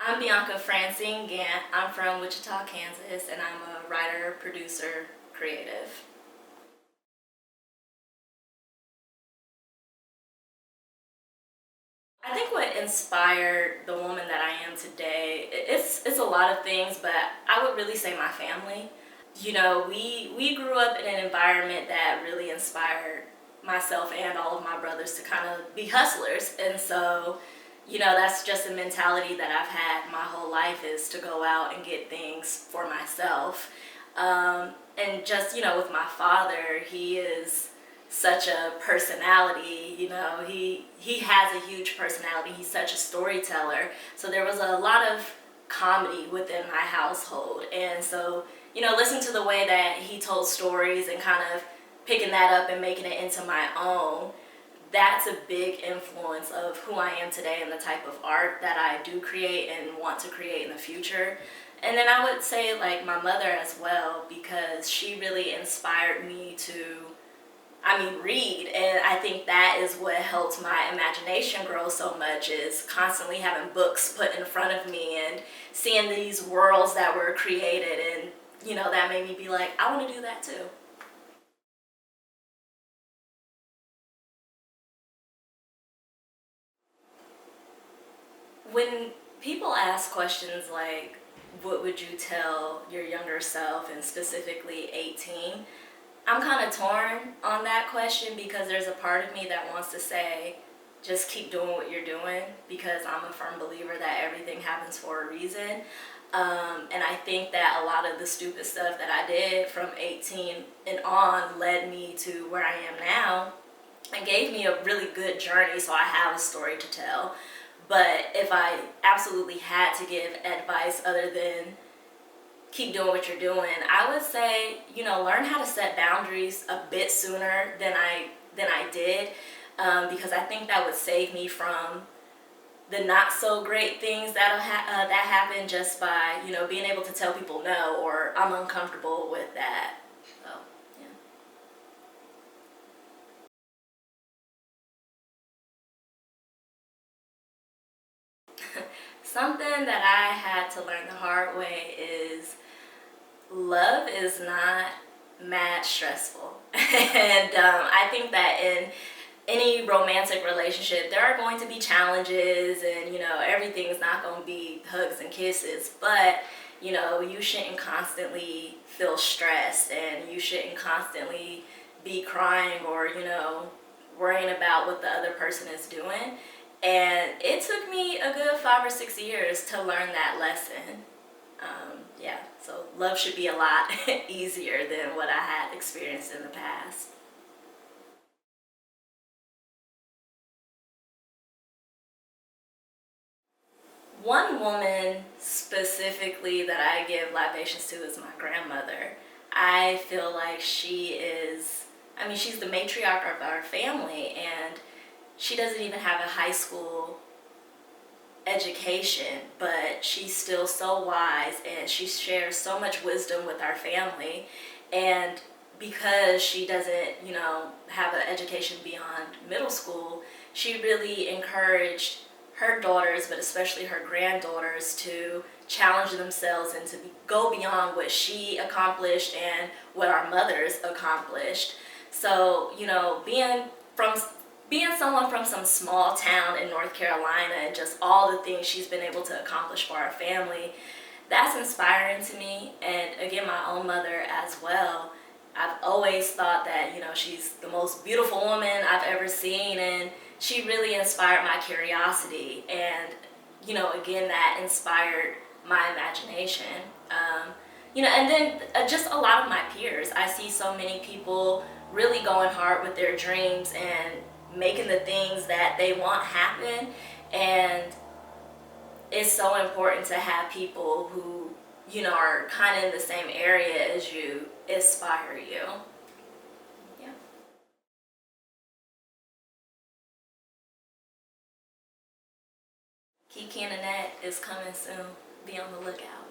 I'm Bianca Francine Gantt. I'm from Wichita, Kansas, and I'm a writer, producer, creative. I think what inspired the woman that I am today, it's a lot of things, but I would really say my family. You know, we grew up in an environment that really inspired myself and all of my brothers to kind of be hustlers. And so, you know, that's just a mentality that I've had my whole life, is to go out and get things for myself. And just, you know, with my father, he is such a personality. You know, he has a huge personality. He's such a storyteller. So there was a lot of comedy within my household. And so, you know, listen to the way that he told stories and kind of picking that up and making it into my own. That's a big influence of who I am today and the type of art that I do create and want to create in the future. And then I would say, like, my mother as well, because she really inspired me to, read. And I think that is what helped my imagination grow so much, is constantly having books put in front of me and seeing these worlds that were created. And, you know, that made me be like, I want to do that too. When people ask questions like, what would you tell your younger self, and specifically 18, I'm kind of torn on that question, because there's a part of me that wants to say, just keep doing what you're doing, because I'm a firm believer that everything happens for a reason. And I think that a lot of the stupid stuff that I did from 18 and on led me to where I am now and gave me a really good journey, so I have a story to tell. But if I absolutely had to give advice other than keep doing what you're doing, I would say, you know, learn how to set boundaries a bit sooner than I did, because I think that would save me from the not so great things that happen just by, you know, being able to tell people no, or I'm uncomfortable with that. So yeah. Something that I had to learn the hard way is love is not mad stressful. And I think that in any romantic relationship, there are going to be challenges, and, you know, everything's not going to be hugs and kisses. But, you know, you shouldn't constantly feel stressed, and you shouldn't constantly be crying or, you know, worrying about what the other person is doing. And it took me a good 5 or 6 years to learn that lesson. Yeah, so love should be a lot easier than what I had experienced in the past. One woman specifically that I give libations to is my grandmother. I feel like she is, she's the matriarch of our family, and she doesn't even have a high school education, but she's still so wise, and she shares so much wisdom with our family. And because she doesn't, you know, have an education beyond middle school, she really encouraged her daughters, but especially her granddaughters, to challenge themselves and to go beyond what she accomplished and what our mothers accomplished. So, you know, being someone from some small town in North Carolina, and just all the things she's been able to accomplish for our family, that's inspiring to me. And again, my own mother as well. I've always thought that, you know, she's the most beautiful woman I've ever seen, and she really inspired my curiosity. And, you know, again, that inspired my imagination. You know, and then just a lot of my peers. I see so many people really going hard with their dreams and making the things that they want happen. And it's so important to have people who, you know, are kind of in the same area as you inspire you. Yeah. Kiki and Annette is coming soon. Be on the lookout.